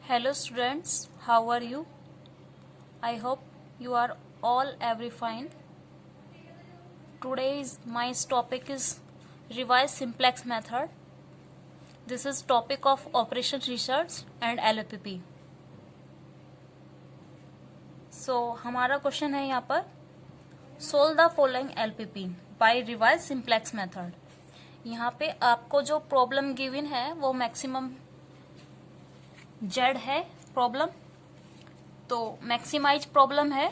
Hello students, how are you? I hope you are all every fine. Today's my topic is revise simplex method. This is topic of operation research and LPP. So हमारा question है यहाँ पर solve the following LPP by revise simplex method. यहाँ पे आपको जो problem given है वो मैक्सिमम जेड है प्रॉब्लम, तो मैक्सिमाइज प्रॉब्लम है।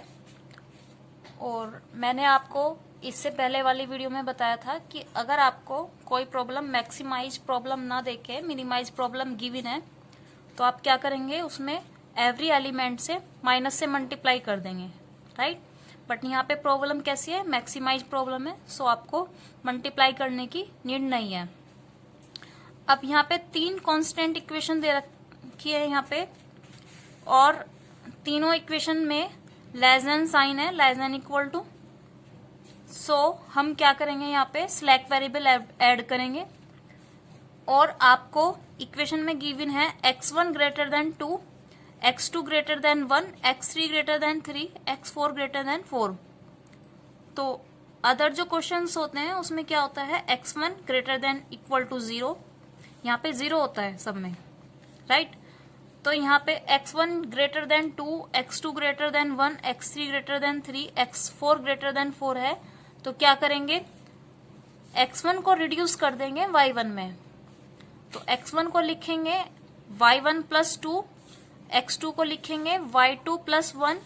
और मैंने आपको इससे पहले वाली वीडियो में बताया था कि अगर आपको कोई प्रॉब्लम मैक्सिमाइज प्रॉब्लम ना देके मिनिमाइज प्रॉब्लम गिवन है तो आप क्या करेंगे, उसमें एवरी एलिमेंट से माइनस से मल्टीप्लाई कर देंगे, राइट। बट यहाँ पे प्रॉब्लम कैसी है, मैक्सिमाइज प्रॉब्लम है, सो आपको मल्टीप्लाई करने की नीड नहीं है। अब यहाँ पे 3 कांस्टेंट इक्वेशन दे रखी है यहाँ पे, और तीनों इक्वेशन में लेस देन साइन है, लेस देन इक्वल टू। सो हम क्या करेंगे, यहाँ पे स्लैक वेरिएबल ऐड करेंगे और आपको इक्वेशन में गिवन है x1 greater than 2, x2 greater than 1, x3 greater than 3, x4 greater than 4। तो अदर जो क्वेश्चंस होते हैं उसमें क्या होता है, x1 greater than equal to 0, यहाँ पे 0 होता है सब में, राइट। तो यहाँ पे x1 greater than 2, x2 greater than 1, x3 greater than 3, x4 greater than 4 है। तो क्या करेंगे, x1 को रिड्यूस कर देंगे y1 में, तो x1 को लिखेंगे y1 प्लस 2, x2 को लिखेंगे y2 प्लस 1,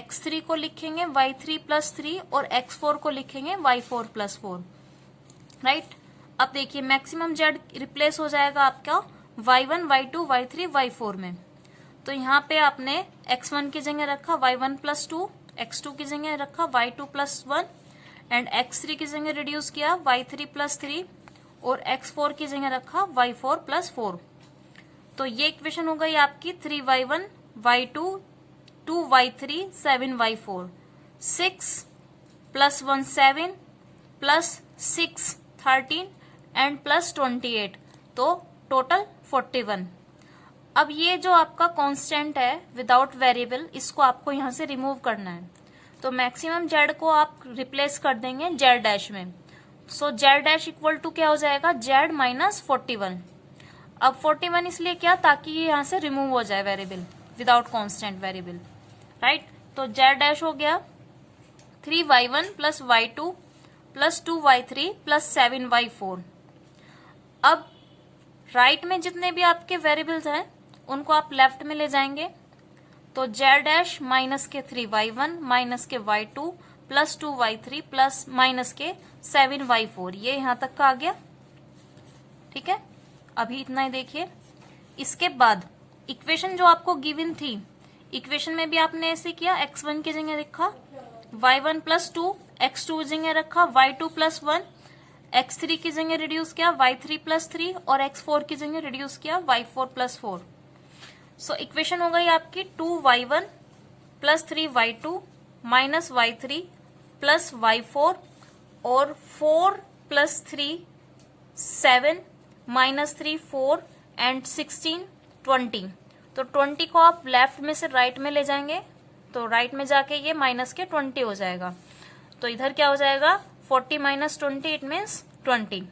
x3 को लिखेंगे y3 प्लस 3 और x4 को लिखेंगे y4 प्लस 4, राइट। अब देखिए मैक्सिमम जेड रिप्लेस हो जाएगा आपका y1, y2, y3, y4 में। तो यहाँ पे आपने x1 की जगह रखा y1 प्लस 2, x2 की जगह रखा y2 प्लस 1 एंड x3 की जगह रिड्यूस किया y3 प्लस 3 और x4 की जगह रखा y4 प्लस 4। तो ये इक्वेशन हो गई आपकी 3y1, y2, 2y3, 7y4, 6 plus 1 7 plus 6 13 and plus 28, तो टोटल 41। अब ये जो आपका कांस्टेंट है विदाउट वेरिएबल, इसको आपको यहां से रिमूव करना है। तो मैक्सिमम जेड को आप रिप्लेस कर देंगे जेड डैश में। सो जेड डैश इक्वल टू क्या हो जाएगा, जेड माइनस 41। अब 41 इसलिए क्या, ताकि ये यहां से रिमूव हो जाए variable, without constant variable, right. तो जेड डैश हो गया 3y1 plus y2 plus 2y3 plus 7y4। अब राइट में जितने भी आपके वेरिएबल्स हैं उनको आप लेफ्ट में ले जाएंगे, तो जेड डैश माइनस के 3y1 माइनस के y2 plus 2y3 plus minus के 7y4, ये यहां तक का आ गया, ठीक है। अभी इतना ही देखिए। इसके बाद इक्वेशन जो आपको गिवन थी, इक्वेशन में भी आपने ऐसे किया, x1 की जगह रखा y1 प्लस 2, x2 की जगह रखा y2 प्लस 1, x3 की जगह रिड्यूस किया y3 प्लस 3 और x4 की जगह रिड्यूस किया y4 प्लस 4। सो इक्वेशन हो गई आपकी 2y1 plus 3y2 minus y3 plus y4 और 4 प्लस 3 7 माइनस 3 4 एंड 16 20। तो 20 को आप लेफ्ट में से राइट में ले जाएंगे, तो राइट में जाके ये माइनस के 20 हो जाएगा। तो इधर क्या हो जाएगा, 40 माइनस 20 इट मीन्स 20।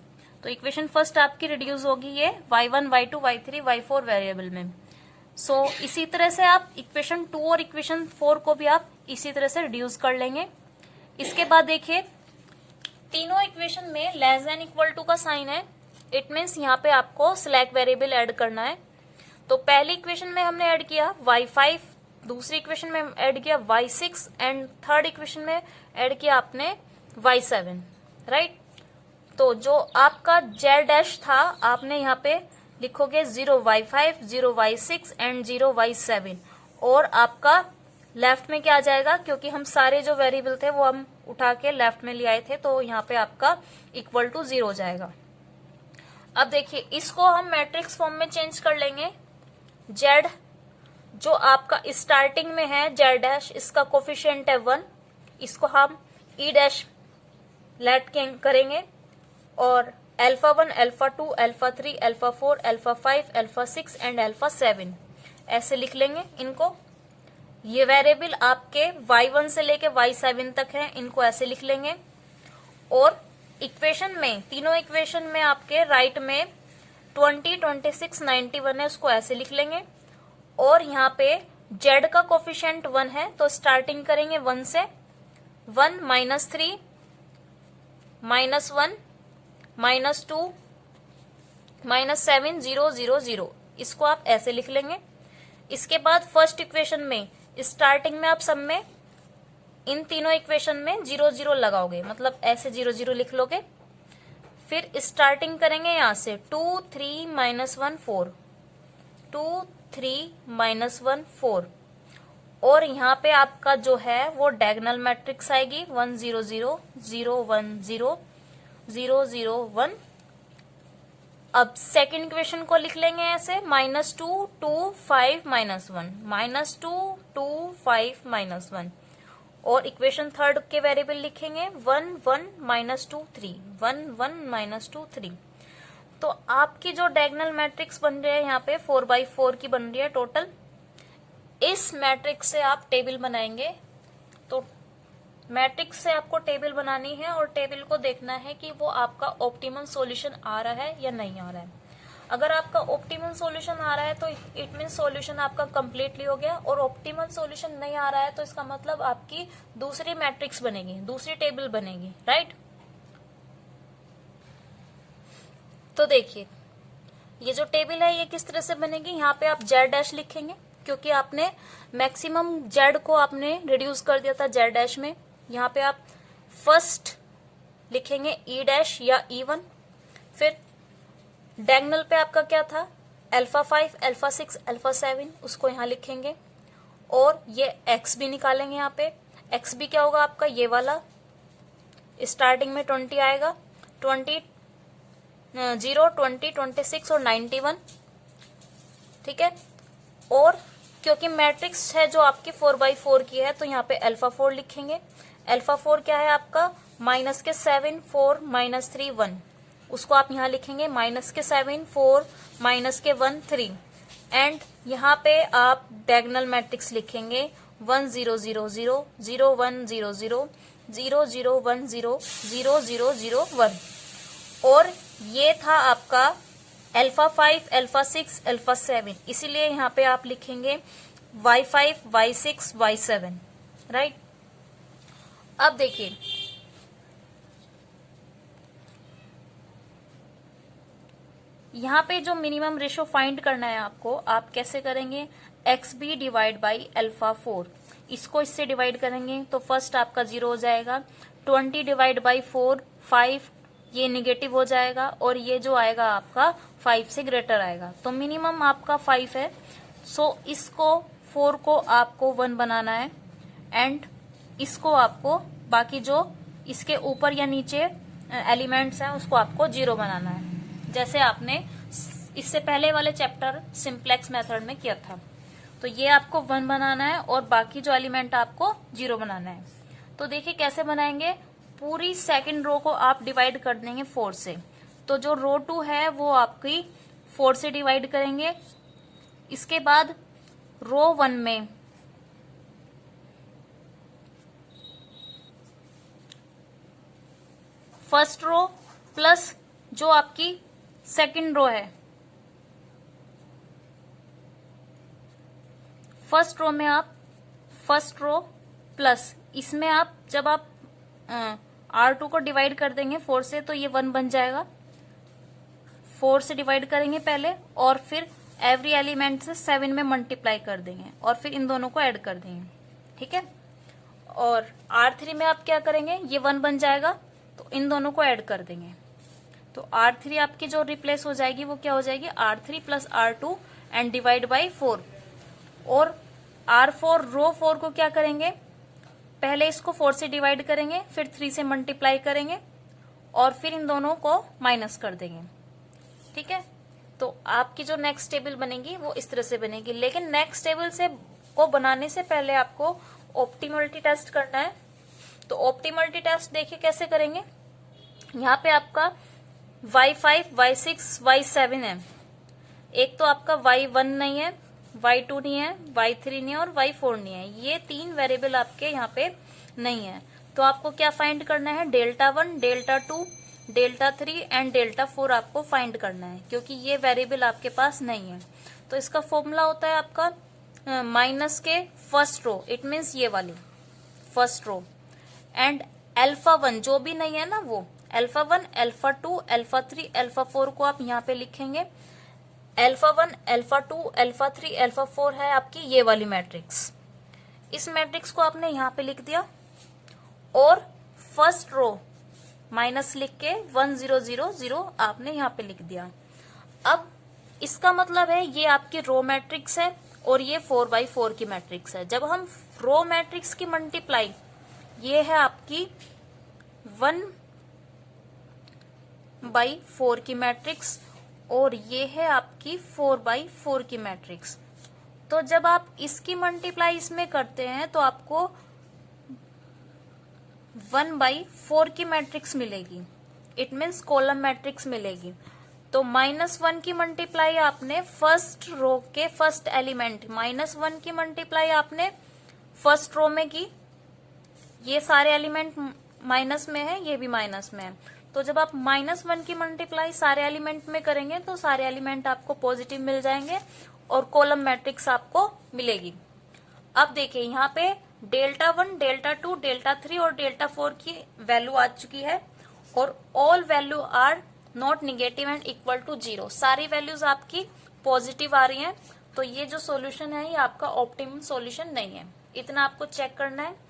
तो इक्वेशन फर्स्ट आपकी रिड्यूस होगी ये y1, y2, y3, y4 variable में। सो इसी तरह से आप इक्वेशन 2 और इक्वेशन 4 को भी आप इसी तरह से रिड्यूस कर लेंगे। इसके बाद देखिए तीनों इक्वेशन में लेस देन इक्वल टू का साइन है, इट मीन्स यहाँ पे आपको स्लैक वेरिएबल ऐड करना है। तो पहली इक्वेशन में हमने ऐड किया y5, दूसरी इक्वेशन में ऐड किया y6 एंड थर्ड इक्वेशन में ऐड किया आपने y7, राइट। तो जो आपका जेड डैश था आपने यहाँ पे लिखोगे 0y5, 0y6 एंड 0y7, और आपका लेफ्ट में क्या आ जाएगा, क्योंकि हम सारे जो वेरिएबल थे वो हम उठा के लेफ्ट में ले आए थे, तो यहाँ पे आपका इक्वल टू 0 हो जाएगा। अब देखिए इसको हम मैट्रिक्स फॉर्म में चेंज कर लेंगे। जेड जो आपका स्टार्टिंग में है जेड डैश, इसका कोफिशिएंट है 1, इसको हम ई डैश लेट करेंगे, और alpha 1, alpha 2, alpha 3, alpha 4, alpha 5, alpha 6 and alpha 7, ऐसे लिख लेंगे इनको। ये वेरिएबल आपके y1 से लेके y7 तक है, इनको ऐसे लिख लेंगे। और इक्वेशन में, तीनों इक्वेशन में आपके राइट में 20, 26, 91 है, उसको ऐसे लिख लेंगे। और यहाँ पे z का कोफिशिएंट 1 है, तो स्टार्टिंग करेंगे 1 से। 1 -3 -1 -2 -7 0 0 0, इसको आप ऐसे लिख लेंगे। इसके बाद फर्स्ट इक्वेशन में स्टार्टिंग में आप सब में इन तीनों इक्वेशन में 0 0 लगाओगे, मतलब ऐसे 0 0 लिख लोगे। फिर स्टार्टिंग करेंगे यहां से 2 3 -1 4, 2 3 -1 4। और यहाँ पे आपका जो है वो डायगोनल मैट्रिक्स आएगी 1 0 0 0 1 0 0 0 1। अब सेकेंड इक्वेशन को लिख लेंगे ऐसे -2 2 5 -1, -2 2 5 -1। और इक्वेशन थर्ड के वेरिएबल लिखेंगे 1 1 -2 3, 1 1 -2 3। तो आपकी जो डायगोनल मैट्रिक्स बन रही है यहाँ पे 4x4 की बन रही है टोटल। इस मैट्रिक्स से आप टेबल बनाएंगे। तो मैट्रिक्स से आपको टेबल बनानी है और टेबल को देखना है कि वो आपका ऑप्टिमम सॉल्यूशन आ रहा है या नहीं आ रहा है। अगर आपका ऑप्टिमम सॉल्यूशन आ रहा है तो इट मीन सॉल्यूशन आपका कंप्लीटली हो गया, और ऑप्टिमम सॉल्यूशन नहीं आ रहा है तो इसका मतलब आपकी दूसरी मैट्रिक्स बनेगी, दूसरी टेबल बनेगी, राइट। तो देखिए ये जो टेबल है ये किस तरह से बनेगी। यहाँ पे आप z' लिखेंगे क्योंकि आपने मैक्सिमम z को आपने रिड्यूस कर दिया था z' में। यहाँ पे आप फर्स्ट लिखेंगे e' या e1। फिर डायगोनल पे आपका क्या था, α5 α6 α7, उसको यहाँ लिखेंगे। और ये x भी निकालेंगे। यहाँ पे x भी क्या होगा आपका, ये वाला स्टार्टिंग में 20 आएगा, 20 0 20 26 और 91, ठीक है। और क्योंकि मैट्रिक्स है जो आपकी 4x4 की है तो यहाँ पे α4 लिखेंगे। α4 क्या है आपका, माइनस के 7 4 -3 1, उसको आप यहाँ लिखेंगे -7 4 -1 3। एंड यहाँ पे आप डायगोनल मैट्रिक्स लिखेंगे 1 0 0 0 0 1 0 0 0 0 1 0 0 0 0 1। और ये था आपका α5 α6 α7, इसीलिए यहाँ पे आप लिखेंगे y5 y6 y7, राइट। अब देखिए यहाँ पे जो मिनिमम रेशो फाइंड करना है आपको, आप कैसे करेंगे, xb डिवाइड बाई α4, इसको इससे डिवाइड करेंगे तो फर्स्ट आपका 0 हो जाएगा। 20 डिवाइड बाई 4 5, ये निगेटिव हो जाएगा और ये जो आएगा आपका 5 से ग्रेटर आएगा। तो मिनिमम आपका 5 है। सो इसको 4 को आपको 1 बनाना है एंड इसको आपको बाकी जो इसके ऊपर या नीचे एलिमेंट्स हैं उसको आपको 0 बनाना है, जैसे आपने इससे पहले वाले चैप्टर सिंप्लेक्स मेथड में किया था। तो ये आपको 1 बनाना है और बाकी जो एलिमेंट आपको 0 बनाना है। तो देखिए कैसे बनाएंगे, पूरी सेकंड रो को आप डिवाइड कर देंगे 4 से। तो जो रो 2 है वो आपकी 4 से डिवाइड करेंगे। इसके बाद रो 1 में फर्स्ट रो प्लस जो आपकी सेकंड रो है, फर्स्ट रो में आप फर्स्ट रो प्लस इसमें आप जब आप R2 को डिवाइड कर देंगे 4 से तो ये 1 बन जाएगा। 4 से डिवाइड करेंगे पहले और फिर एवरी एलिमेंट से 7 में मल्टीप्लाई कर देंगे और फिर इन दोनों को ऐड कर देंगे, ठीक है। और R3 में आप क्या करेंगे, ये 1 बन जाएगा तो इन दोनों को ऐड कर देंगे। तो R3 आपकी जो रिप्लेस हो जाएगी वो क्या हो जाएगी, R3 plus R2 and divide by 4। और R4 रो 4 को क्या करेंगे, पहले इसको 4 से डिवाइड करेंगे फिर 3 से मल्टीप्लाई करेंगे और फिर इन दोनों को माइनस कर देंगे, ठीक है। तो आपकी जो नेक्स्ट टेबल बनेगी वो इस तरह से बनेगी। लेकिन नेक्स्ट टेबल से को बनाने से पहले आपको ऑप्टिमलिटी टेस्ट करना है। तो ऑप्टिमलिटी टेस्ट देखिए कैसे करेंगे। यहाँ पे आपका y5 y6 y7 है, एक तो आपका y1 नहीं है y2 नहीं है, y3 नहीं है और y4 नहीं है। ये 3 वेरिएबल आपके यहाँ पे नहीं है। तो आपको क्या फाइंड करना है, delta 1, delta 2, delta 3 and delta 4 आपको फाइंड करना है, क्योंकि ये वेरिएबल आपके पास नहीं है। तो इसका फॉर्मूला होता है आपका माइनस के फर्स्ट रो, इट मीन्स ये वाली फर्स्ट रो, एंड अल्फा 1 जो भी नहीं है ना वो अल्फा 1, अल्फा 2, अल्फा 3, अल्फा 4 को आप यहाँ पे लिखेंगे। अल्फा 1, अल्फा 2, अल्फा 3, अल्फा 4 है आपकी ये वाली मैट्रिक्स। इस मैट्रिक्स को आपने यहाँ पे लिख दिया और फर्स्ट रो माइनस लिख के 1 0 0 0 आपने यहाँ पे लिख दिया। अब इसका मतलब है ये आपकी रो मैट्रिक्स है और ये 4x4 की मैट्रिक्स है। जब हम रो मैट्रिक्स की मल्टीप्लाई, ये है आपकी 1/4 की मैट्रिक्स और ये है आपकी 4/4 की मैट्रिक्स। तो जब आप इसकी मल्टीप्लाई इसमें करते हैं तो आपको 1/4 की मैट्रिक्स मिलेगी, इट मीन्स कॉलम मैट्रिक्स मिलेगी। तो -1 की मल्टीप्लाई आपने फर्स्ट रो के फर्स्ट एलिमेंट, -1 की मल्टीप्लाई आपने फर्स्ट रो में की, ये सारे एलिमेंट माइनस में है, ये भी माइनस में है। तो जब आप -1 की मल्टीप्लाई सारे एलिमेंट में करेंगे तो सारे एलिमेंट आपको पॉजिटिव मिल जाएंगे और कॉलम मैट्रिक्स आपको मिलेगी। अब देखिए यहाँ पे डेल्टा 1, डेल्टा 2, डेल्टा 3 और डेल्टा 4 की वैल्यू आ चुकी है और all value are not negative and equal to 0। सारी वैल्यूज आपकी पॉजिटिव आ रही हैं। तो ये जो सॉल्यूशन है ये आपका ऑप्टिमम सॉल्यूशन नहीं है, इतना आपको चेक करना है।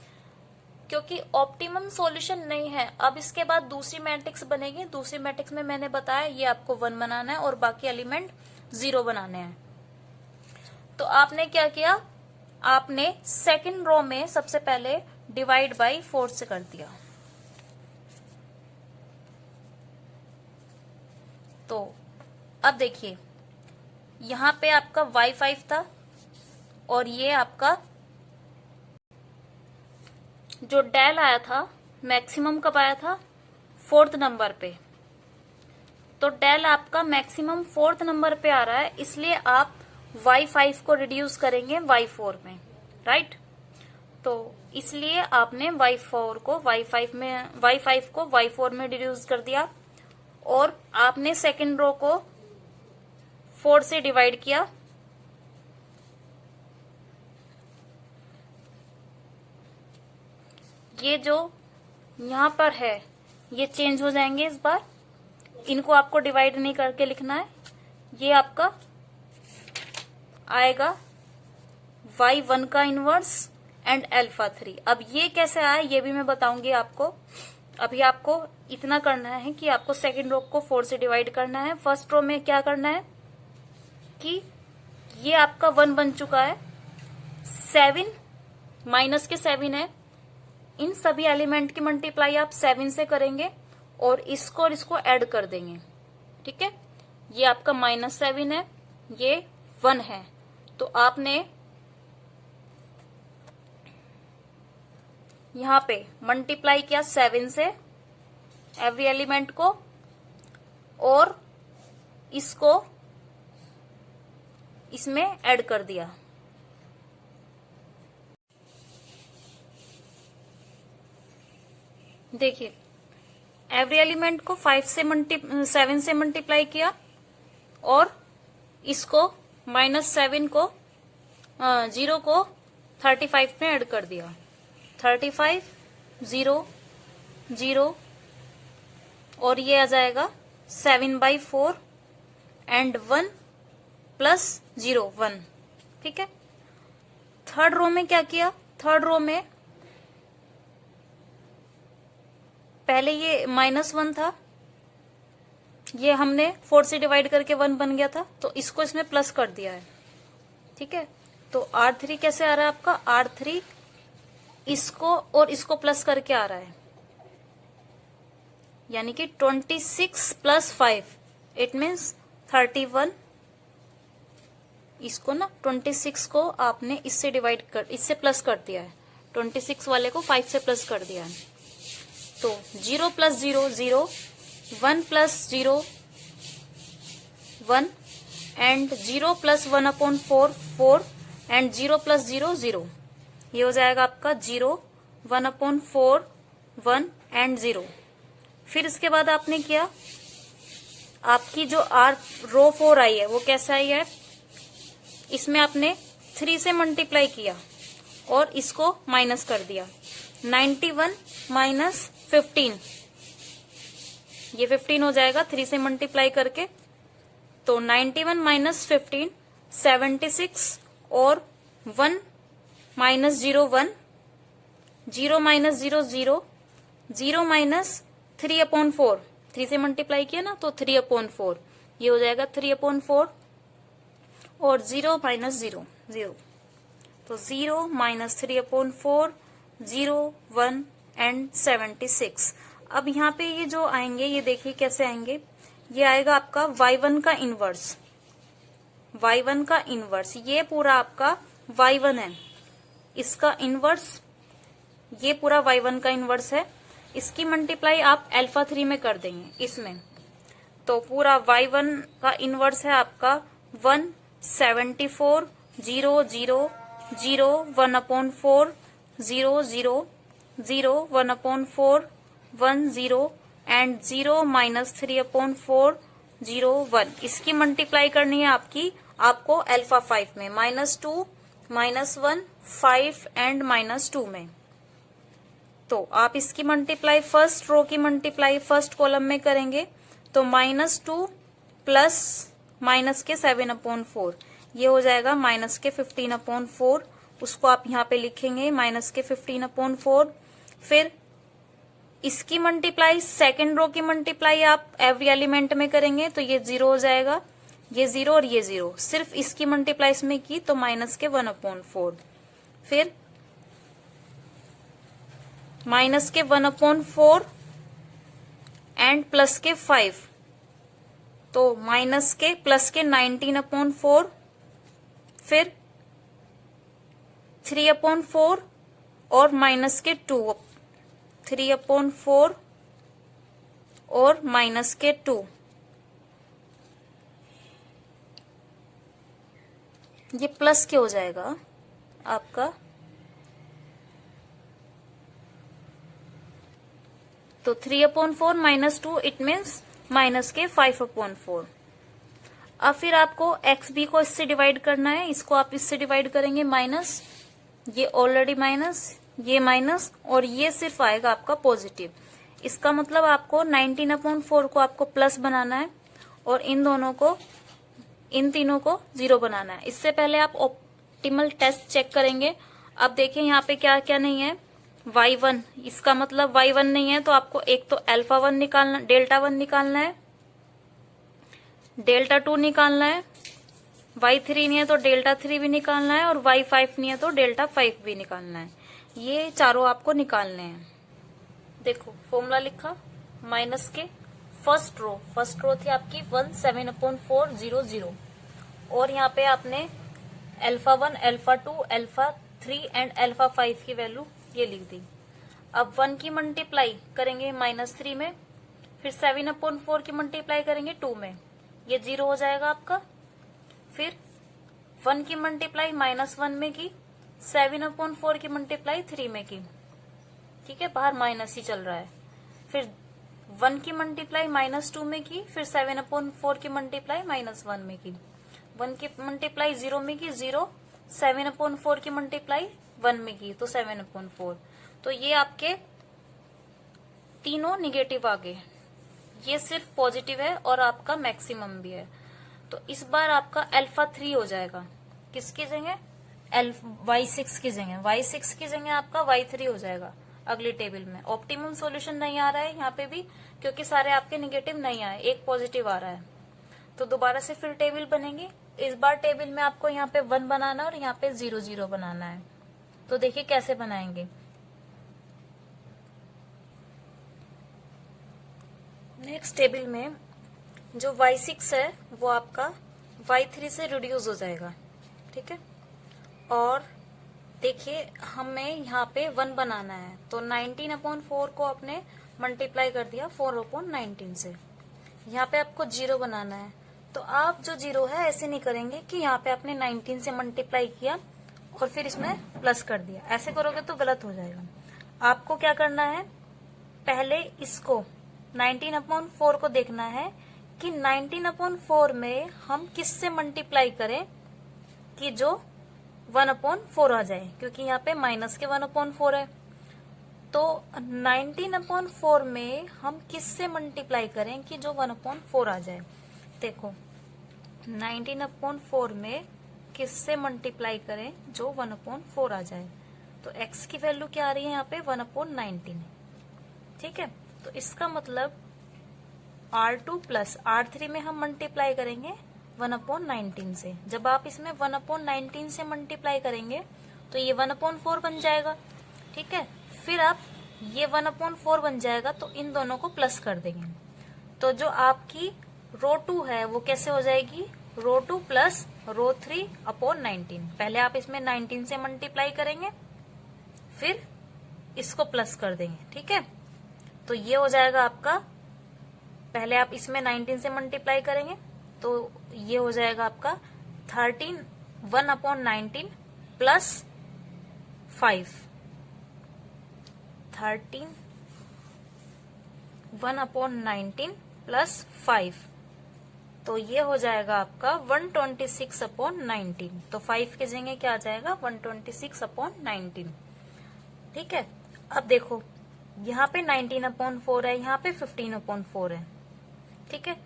क्योंकि ऑप्टिमम सॉल्यूशन नहीं है, अब इसके बाद दूसरी मैट्रिक्स बनेगी। दूसरी मैट्रिक्स में मैंने बताया ये आपको 1 बनाना है और बाकी एलिमेंट 0 बनाने हैं। तो आपने क्या किया, आपने सेकंड रो में सबसे पहले डिवाइड बाय 4 से कर दिया। तो अब देखिए यहां पे आपका y5 था और ये आपका जो डेल आया था मैक्सिमम कब आया था, 4th नंबर पे। तो डेल आपका मैक्सिमम 4th नंबर पे आ रहा है, इसलिए आप y5 को रिड्यूस करेंगे y4 में, राइट। तो इसलिए आपने y5 को y4 में रिड्यूस कर दिया और आपने सेकंड रो को 4 से डिवाइड किया। ये जो यहां पर है ये चेंज हो जाएंगे इस बार, इनको आपको डिवाइड नहीं करके लिखना है। ये आपका आएगा y1 का इनवर्स एंड अल्फा 3। अब ये कैसे आया ये भी मैं बताऊंगी आपको। अभी आपको इतना करना है कि आपको सेकंड रो को 4 से डिवाइड करना है। फर्स्ट रो में क्या करना है कि ये आपका 1 बन चुका है, 7 माइनस के 7 है, इन सभी एलिमेंट की मल्टीप्लाई आप 7 से करेंगे और इसको ऐड कर देंगे, ठीक है। ये आपका -7 है, ये 1 है। तो आपने यहां पे मल्टीप्लाई किया 7 से एवरी एलिमेंट को और इसको इसमें ऐड कर दिया। देखिए एवरी एलिमेंट को 7 से मल्टीप्लाई किया और इसको -7 को 0 को 35 में ऐड कर दिया। 35 0 0 और ये आ जाएगा 7/4 एंड 1 प्लस 0 1, ठीक है। थर्ड रो में क्या किया, थर्ड रो में पहले ये -1 था, ये हमने 4 से डिवाइड करके 1 बन गया था, तो इसको इसमें प्लस कर दिया है, ठीक है। तो R3 कैसे आ रहा है आपका, R3 इसको और इसको प्लस करके आ रहा है, यानी कि 26 + 5 इट मीन्स 31। इसको ना 26 को आपने इससे प्लस कर दिया है, 26 वाले को 5 से प्लस कर दिया है। तो 0 + 0 0, 1 + 0 1 एंड 0 प्लस 1/4 4 एंड 0 प्लस 0 0। ये हो जाएगा आपका 0 1/4 1 एंड 0। फिर इसके बाद आपने किया, आपकी जो रो 4 आई है वो कैसे आई है, इसमें आपने 3 से मल्टीप्लाई किया और इसको माइनस कर दिया। 91 माइनस 15, ये 15 हो जाएगा 3 से मल्टीप्लाई करके। तो 91 माइनस 15 76 और 1 माइनस 0 1, 0 माइनस 0 0, 0 माइनस 3/4, 3 से मल्टीप्लाई किया ना तो 3/4, ये हो जाएगा 3/4 और 0 माइनस 0 0, तो 0 माइनस 3/4 0 1 एंड 76। अब यहाँ पे ये जो आएंगे ये देखिए कैसे आएंगे, ये आएगा आपका y1 का इनवर्स, y1 का इनवर्स, ये पूरा आपका y1 है, इसका इनवर्स ये पूरा y1 का इनवर्स है। इसकी मल्टीप्लाई आप अल्फा 3 में कर देंगे इसमें, तो पूरा y1 का इनवर्स है आपका 174 0 0 0 1/4 0 0 0 1/4 1 0 एंड 0 माइनस 3/4 0 1। इसकी मल्टीप्लाई करनी है आपको अल्फा 5 में, -2 -1 5 एंड -2 में। तो आप इसकी मल्टीप्लाई फर्स्ट रो की मल्टीप्लाई फर्स्ट कॉलम में करेंगे तो -2 प्लस माइनस के 7/4, ये हो जाएगा माइनस के 15/4, उसको आप यहाँ पे लिखेंगे माइनस के 15/4। फिर इसकी मल्टीप्लाई सेकेंड रो की मल्टीप्लाई आप एवरी एलिमेंट में करेंगे तो ये 0 हो जाएगा, ये 0 और ये 0। सिर्फ इसकी मल्टीप्लाई इसमें की तो माइनस के 1/4, फिर माइनस के 1/4 एंड प्लस के 5, तो माइनस के प्लस के 19/4, फिर 3/4 और माइनस के 2, 3/4 और माइनस के 2, ये प्लस के हो जाएगा आपका, तो 3/4 -2 इट मीन्स माइनस के 5/4। अब फिर आपको XB को इससे डिवाइड करना है, इसको आप इससे डिवाइड करेंगे माइनस, ये ऑलरेडी माइनस, ये माइनस और ये सिर्फ आएगा आपका पॉजिटिव। इसका मतलब आपको 19/4 को आपको प्लस बनाना है और इन तीनों को 0 बनाना है। इससे पहले आप ऑप्टिमल टेस्ट चेक करेंगे। अब देखिए यहाँ पे क्या क्या नहीं है, y1, इसका मतलब y1 नहीं है तो आपको एक तो अल्फा 1 निकालना, डेल्टा 1 निकालना है, डेल्टा 2 निकालना है, y3 नहीं है तो डेल्टा 3 भी निकालना है और y5 नहीं है तो डेल्टा 5 भी निकालना है। ये चारों आपको निकालने हैं। देखो फॉर्मूला लिखा, माइनस के फर्स्ट रो थी आपकी 17/4 0 0 और यहाँ पे आपने alpha 1 alpha 2 alpha 3 and alpha 5 की वैल्यू ये लिख दी। अब 1 की मल्टीप्लाई करेंगे -3 में, फिर 7/4 की मल्टीप्लाई करेंगे 2 में, ये 0 हो जाएगा आपका। फिर 1 की मल्टीप्लाई -1 में की, 7/4 की मल्टीप्लाई 3 में की, ठीक है, बाहर माइनस ही चल रहा है। फिर 1 की मल्टीप्लाई -2 में की, फिर 7/4 की मल्टीप्लाई -1 में की, 1 की मल्टीप्लाई 0 में की 0, 7/4 की मल्टीप्लाई 1 में की तो 7/4। तो ये आपके तीनों निगेटिव आ गए, ये सिर्फ पॉजिटिव है और आपका मैक्सिमम भी है। तो इस बार आपका अल्फा 3 हो जाएगा, किसकी जगह y6 की जगह, y6 की जगह आपका y3 हो जाएगा अगली टेबल में। ऑप्टिमम सॉल्यूशन नहीं आ रहा है यहाँ पे भी क्योंकि सारे आपके निगेटिव नहीं आए, एक पॉजिटिव आ रहा है। तो दोबारा से फिर टेबल बनेगी, इस बार टेबल में आपको यहाँ पे 1 बनाना है और यहाँ पे 0 0 बनाना है। तो देखिए कैसे बनाएंगे। नेक्स्ट टेबल में जो y6 है वो आपका y3 से रिड्यूस हो जाएगा, ठीक है। और देखिए हमें यहाँ पे 1 बनाना है तो 19/4 को आपने मल्टीप्लाई कर दिया 4/19 से। यहाँ पे आपको 0 बनाना है तो आप जो 0 है ऐसे नहीं करेंगे कि यहाँ पे आपने 19 से मल्टीप्लाई किया और फिर इसमें प्लस कर दिया, ऐसे करोगे तो गलत हो जाएगा। आपको क्या करना है, पहले इसको 19/4 को देखना है कि 19/4 में हम किससे मल्टीप्लाई करें कि जो 1/4 आ जाए, क्योंकि यहाँ पे माइनस के 1/4 है। तो 19/4 में हम किससे मल्टीप्लाई करें कि जो 1/4 आ जाए। देखो 19/4 में किससे मल्टीप्लाई करें जो 1/4 आ जाए। तो x की वैल्यू क्या आ रही है यहाँ पे 1/19, ठीक है। तो इसका मतलब R2 प्लस R3 में हम मल्टीप्लाई करेंगे 1/19 से। जब आप इसमें 1/19 से मल्टीप्लाई करेंगे तो ये 1/4 बन जाएगा, ठीक है। फिर आप ये 1/4 बन जाएगा तो इन दोनों को प्लस कर देंगे। तो जो आपकी रो 2 है वो कैसे हो जाएगी, रो 2 प्लस रो 3/19। पहले आप इसमें 19 से मल्टीप्लाई करेंगे, फिर इसको प्लस कर देंगे, ठीक है। तो ये हो जाएगा आपका, पहले आप इसमें 19 से मल्टीप्लाई करेंगे तो ये हो जाएगा आपका 13 1/19 प्लस 5, 13 1/19 प्लस 5, तो ये हो जाएगा आपका 126/19। तो 5 की जगह क्या आ जाएगा 126/19, ठीक है। अब देखो यहाँ पे 19/4 है, यहाँ पे 15/4 है, ठीक है।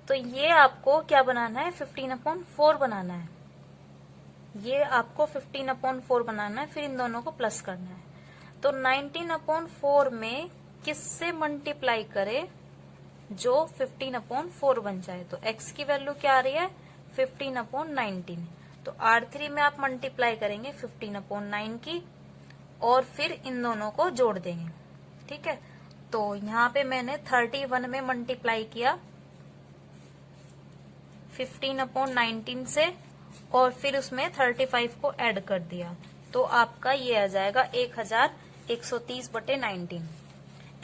तो ये आपको क्या बनाना है 15/4 बनाना है, ये आपको 15/4 बनाना है, फिर इन दोनों को प्लस करना है। तो 19/4 में किससे मल्टीप्लाई करे जो 15/4 बन जाए। तो x की वैल्यू क्या आ रही है 15/19। तो R3 में आप मल्टीप्लाई करेंगे 15/9 की और फिर इन दोनों को जोड़ देंगे, ठीक है। तो यहाँ पे मैंने 31 में मल्टीप्लाई किया 15/19 से और फिर उसमें 35 को ऐड कर दिया, तो आपका ये आ जाएगा 1130/19।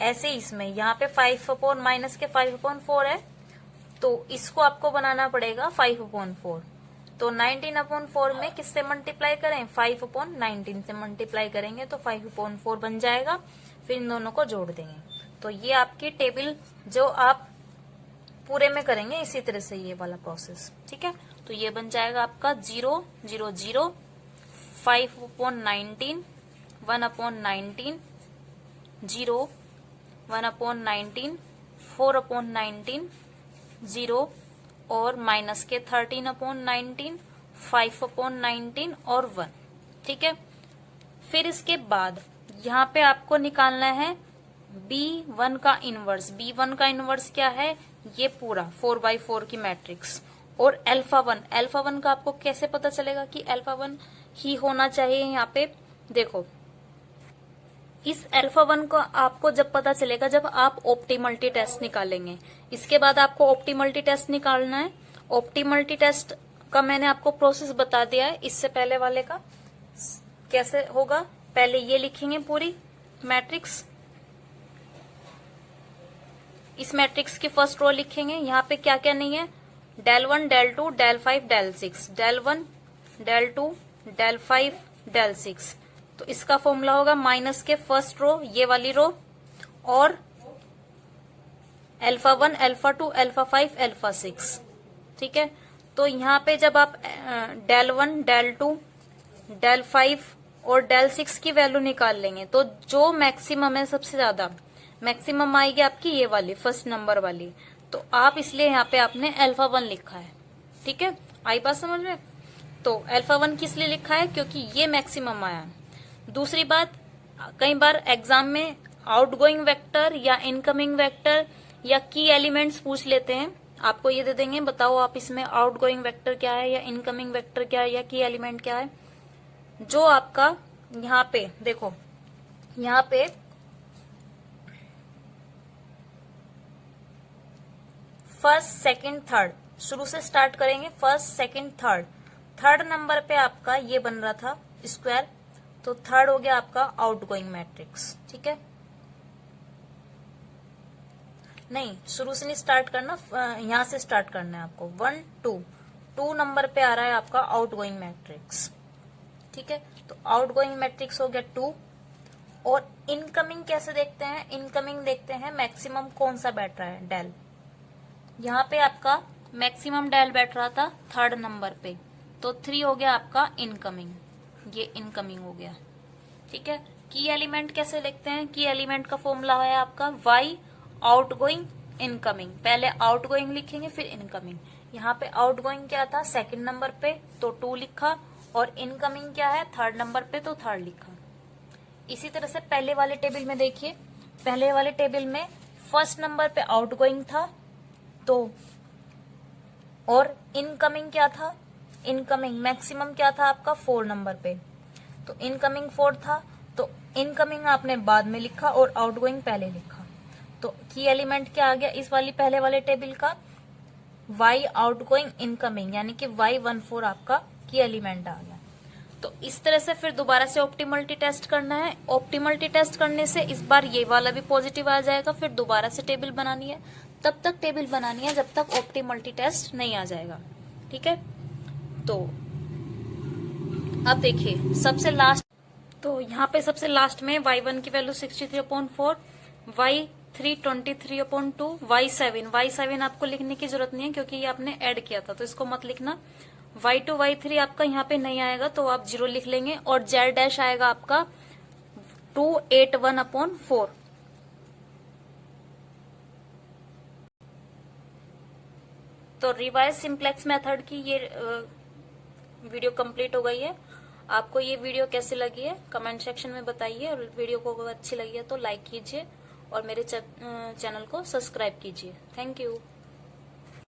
ऐसे इसमें यहाँ पे 5 माइनस के 5/4 है, तो इसको आपको बनाना पड़ेगा 5/4। तो 19/4 में किससे मल्टीप्लाई करें 5/19 से मल्टीप्लाई करेंगे तो 5/4 बन जाएगा, फिर इन दोनों को जोड़ देंगे। तो ये आपकी टेबल जो आप पूरे में करेंगे इसी तरह से ये वाला प्रोसेस, ठीक है। तो ये बन जाएगा आपका 0 0 0 5/19 1/19 0 1/19 4/19 0 और माइनस के 13/19 5/19 और 1, ठीक है। फिर इसके बाद यहाँ पे आपको निकालना है B1 का इनवर्स। B1 का इनवर्स क्या है, ये पूरा 4x4 की मैट्रिक्स। और अल्फा वन का आपको कैसे पता चलेगा कि अल्फा 1 ही होना चाहिए। यहाँ पे देखो इस अल्फा 1 को आपको जब पता चलेगा जब आप ऑप्टिमलिटी टेस्ट निकालेंगे। इसके बाद आपको ऑप्टिमलिटी टेस्ट निकालना है। ऑप्टिमलिटी टेस्ट का मैंने आपको प्रोसेस बता दिया है इससे पहले वाले का कैसे होगा। पहले ये लिखेंगे पूरी मैट्रिक्स, इस मैट्रिक्स की फर्स्ट रो लिखेंगे। यहाँ पे क्या क्या नहीं है, del 1 del 2 del 5 del 6, del 1 del 2 del 5 del 6। तो इसका फॉर्मूला होगा माइनस के फर्स्ट रो ये वाली रो और अल्फा 1 अल्फा 2 अल्फा 5 अल्फा 6, ठीक है। तो यहाँ पे जब आप del 1 del 2 del 5 और del 6 की वैल्यू निकाल लेंगे तो जो मैक्सिमम है सबसे ज्यादा मैक्सिमम आएगी आपकी ये वाली फर्स्ट नंबर वाली। तो आप इसलिए यहाँ पे आपने अल्फा 1 लिखा है, ठीक है। आई बात समझ में। तो अल्फा 1 किस लिए लिखा है क्योंकि ये मैक्सिमम आया। दूसरी बात, कई बार एग्जाम में आउटगोइंग वेक्टर या इनकमिंग वेक्टर या की एलिमेंट्स पूछ लेते हैं। आपको ये दे देंगे बताओ आप इसमें आउटगोइंग वेक्टर क्या है या इनकमिंग वेक्टर क्या है या की एलिमेंट क्या है। जो आपका यहाँ पे देखो, यहाँ पे फर्स्ट सेकंड थर्ड शुरू से स्टार्ट करेंगे। फर्स्ट सेकंड थर्ड नंबर पे आपका ये बन रहा था स्क्वायर, तो थर्ड हो गया आपका आउटगोइंग मैट्रिक्स, ठीक है। नहीं, शुरू से नहीं स्टार्ट करना, यहाँ से स्टार्ट करना है आपको। 1 2 2 नंबर पे आ रहा है आपका आउटगोइंग मैट्रिक्स, ठीक है। तो आउटगोइंग मैट्रिक्स हो गया 2। और इनकमिंग कैसे देखते हैं? इनकमिंग देखते हैं मैक्सिमम कौन सा बैठ रहा है, डेल। यहाँ पे आपका मैक्सिमम डेल बैठ रहा था 3rd नंबर पे, तो 3 हो गया आपका इनकमिंग, ये इनकमिंग हो गया, ठीक है। की एलिमेंट कैसे लिखते हैं? की एलिमेंट का फॉर्मूला है आपका y आउटगोइंग इनकमिंग। पहले आउटगोइंग लिखेंगे फिर इनकमिंग। यहाँ पे आउटगोइंग क्या था 2nd नंबर पे, तो 2 लिखा, और इनकमिंग क्या है 3rd नंबर पे, तो 3rd लिखा। इसी तरह से पहले वाले टेबल में देखिए, पहले वाले टेबल में 1st नंबर पे आउटगोइंग था, तो और इनकमिंग क्या था? इनकमिंग मैक्सिमम क्या था आपका 4 नंबर पे, तो इनकमिंग 4 था, तो इनकमिंग आपने बाद में लिखा और आउटगोइंग पहले लिखा। तो की एलिमेंट क्या आ गया इस वाली पहले वाले टेबल का? y आउटगोइंग इनकमिंग, यानी कि y14 आपका की एलिमेंट आ गया। तो इस तरह से फिर दोबारा से ऑप्टिमलिटी टेस्ट करना है। ऑप्टिमलिटी टेस्ट करने से इस बार ये वाला भी पॉजिटिव आ जाएगा, फिर दोबारा से टेबल बनानी है। तब तक टेबल बनानी है जब तक ऑप्टिमलिटी टेस्ट नहीं आ जाएगा, ठीक है। तो अब देखिए सबसे लास्ट, तो यहाँ पे सबसे लास्ट में y1 की वैल्यू 63/4, y3 23/2, y7 आपको लिखने की जरूरत नहीं है क्योंकि ये आपने ऐड किया था, तो इसको मत लिखना। y2 y3 आपका यहाँ पे नहीं आएगा तो आप 0 लिख लेंगे, और z डैश आएगा आपका 281/4। तो रिवाइज सिंप्लेक्स मेथड की ये वीडियो कंप्लीट हो गई है। आपको ये वीडियो कैसी लगी है कमेंट सेक्शन में बताइए, और वीडियो को अगर अच्छी लगी है तो लाइक कीजिए और मेरे चैनल को सब्सक्राइब कीजिए। Thank you.